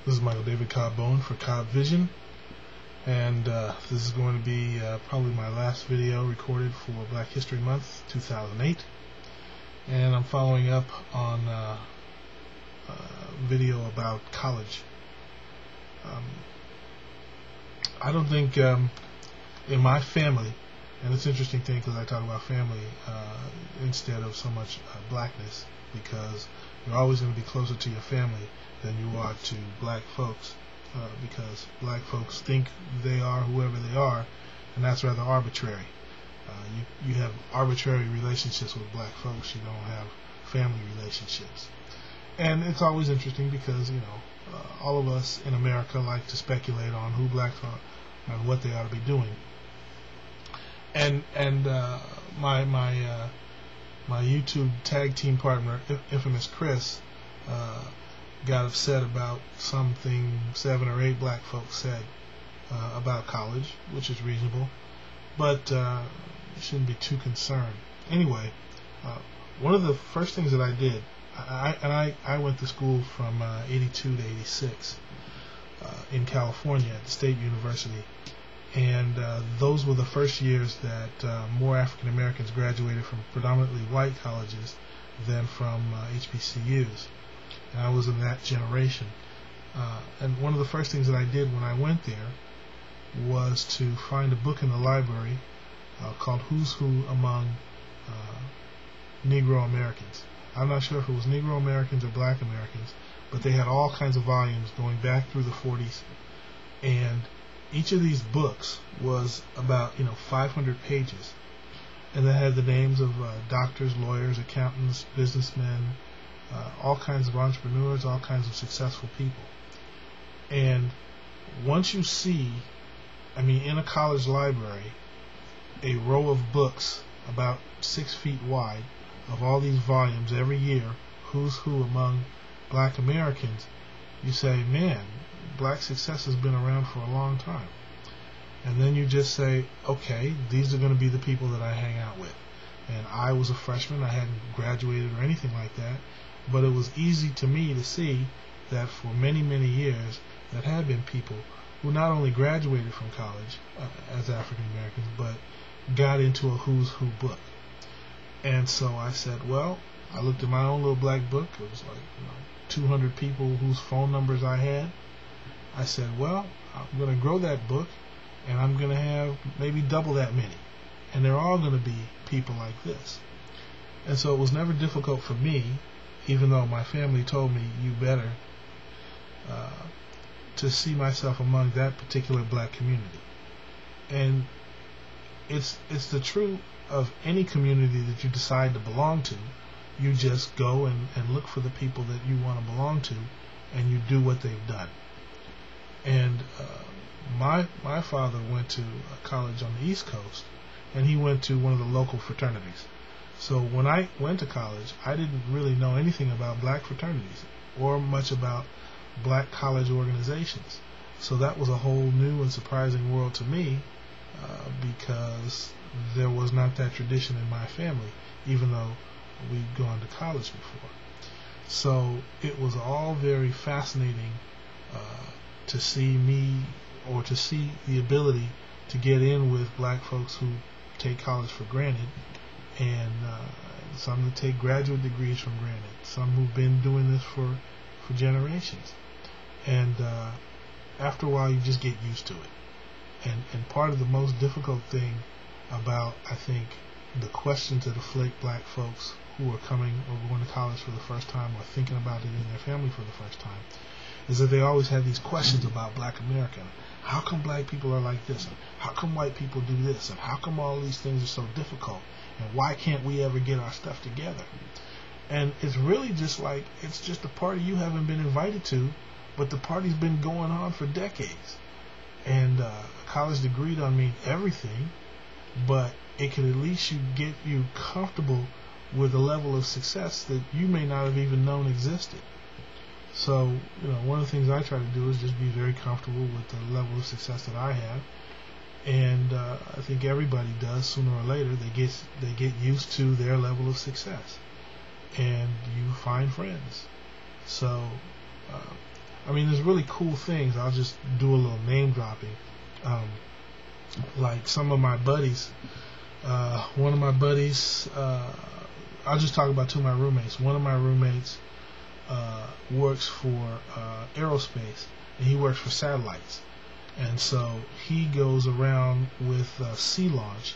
This is Michael David Cobb Bowen for Cobb Vision, and this is going to be probably my last video recorded for Black History Month 2008, and I'm following up on a video about college. I don't think in my family, and it's an interesting thing because I talk about family instead of so much blackness, because you're always going to be closer to your family than you are to black folks, because black folks think they are whoever they are, and that's rather arbitrary. You have arbitrary relationships with black folks. You don't have family relationships. And it's always interesting because, all of us in America like to speculate on who blacks are and what they ought to be doing. And my YouTube tag team partner, Infamous Chris, got upset about something 7 or 8 black folks said about college, which is reasonable, but you shouldn't be too concerned. Anyway, one of the first things that I did, I went to school from 82 to 86 in California at the State University, and those were the first years that more African Americans graduated from predominantly white colleges than from HBCUs. And I was in that generation. And one of the first things that I did when I went there was to find a book in the library called Who's Who Among Negro Americans. I'm not sure if it was Negro Americans or Black Americans, but they had all kinds of volumes going back through the 40s, and each of these books was about 500 pages, and they had the names of doctors, lawyers, accountants, businessmen, all kinds of entrepreneurs, all kinds of successful people. And once you see, in a college library, a row of books about 6 feet wide of all these volumes every year, who's who among black Americans, you say, man, black success has been around for a long time. And then you just say, okay, these are going to be the people that I hang out with. And I was a freshman, I hadn't graduated or anything like that, but it was easy to me to see that for many, many years there had been people who not only graduated from college as African Americans, but got into a who's who book. And so I said, well, I looked at my own little black book. It was like 200 people whose phone numbers I had. I said, well, I'm going to grow that book, and I'm going to have maybe double that many, and they're all going to be people like this. And so it was never difficult for me, even though my family told me you better, to see myself among that particular black community. And it's the truth of any community that you decide to belong to. You just go and look for the people that you want to belong to, and you do what they've done. And my father went to a college on the East Coast, and he went to one of the local fraternities. So when I went to college, I didn't really know anything about black fraternities or much about black college organizations. So that was a whole new and surprising world to me, because there was not that tradition in my family, even though we'd gone to college before. So it was all very fascinating to see me, or to see the ability to get in with black folks who take college for granted, and some that take graduate degrees for granted, some who've been doing this for generations. And after a while you just get used to it. And part of the most difficult thing about, I think, the questions that afflict black folks who are coming or going to college for the first time, or thinking about it in their family for the first time, is that they always have these questions about black America. How come black people are like this? And how come white people do this? And how come all these things are so difficult? And why can't we ever get our stuff together? And it's really just like, it's just a party you haven't been invited to, but the party's been going on for decades. And a college degree don't mean everything, but it can at least get you comfortable with a level of success that you may not have even known existed. So, one of the things I try to do is just be very comfortable with the level of success that I have, and I think everybody does. Sooner or later, they get used to their level of success, and you find friends. So I mean, there's really cool things. I'll just do a little name dropping. Like some of my buddies, one of my buddies, I'll just talk about two of my roommates. One of my roommates works for aerospace, and he works for satellites. And so he goes around with Sea Launch,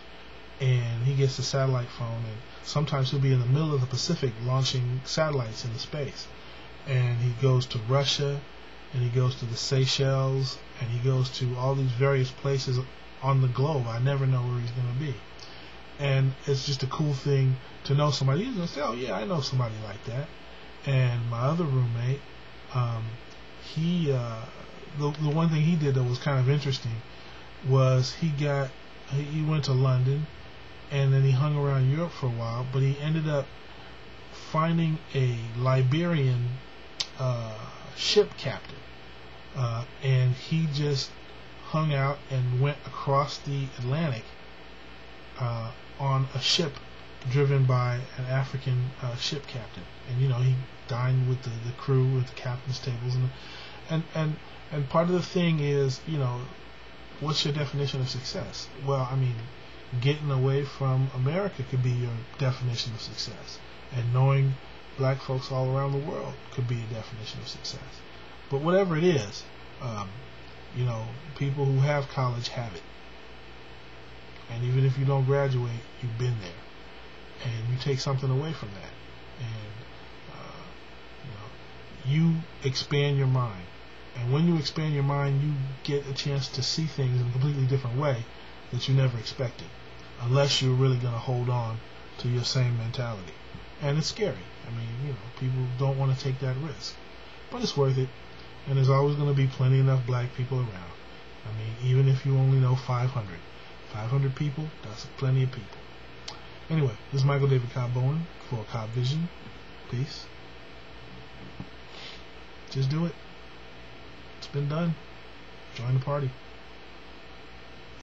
and he gets a satellite phone, and sometimes he'll be in the middle of the Pacific launching satellites into space. And he goes to Russia, and he goes to the Seychelles, and he goes to all these various places on the globe. I never know where he's going to be. And it's just a cool thing to know somebody. You're going to say, oh yeah, I know somebody like that. And my other roommate, the one thing he did that was kind of interesting was he went to London, and then he hung around Europe for a while, but he ended up finding a Liberian ship captain, and he just hung out and went across the Atlantic on a ship driven by an African ship captain. And he dined with the crew at the captain's tables, and part of the thing is, what's your definition of success? Well, I mean, getting away from America could be your definition of success, and knowing black folks all around the world could be a definition of success. But whatever it is, people who have college have it, and even if you don't graduate, you've been there, and you take something away from that, and you expand your mind. And when you expand your mind, you get a chance to see things in a completely different way that you never expected, unless you're really going to hold on to your same mentality. And it's scary. I mean, people don't want to take that risk, but it's worth it. And there's always going to be plenty enough black people around. I mean, even if you only know 500 people, that's plenty of people. Anyway, this is Michael David Cobb Bowen for Cobb Vision. Peace. Just do it. It's been done. Join the party.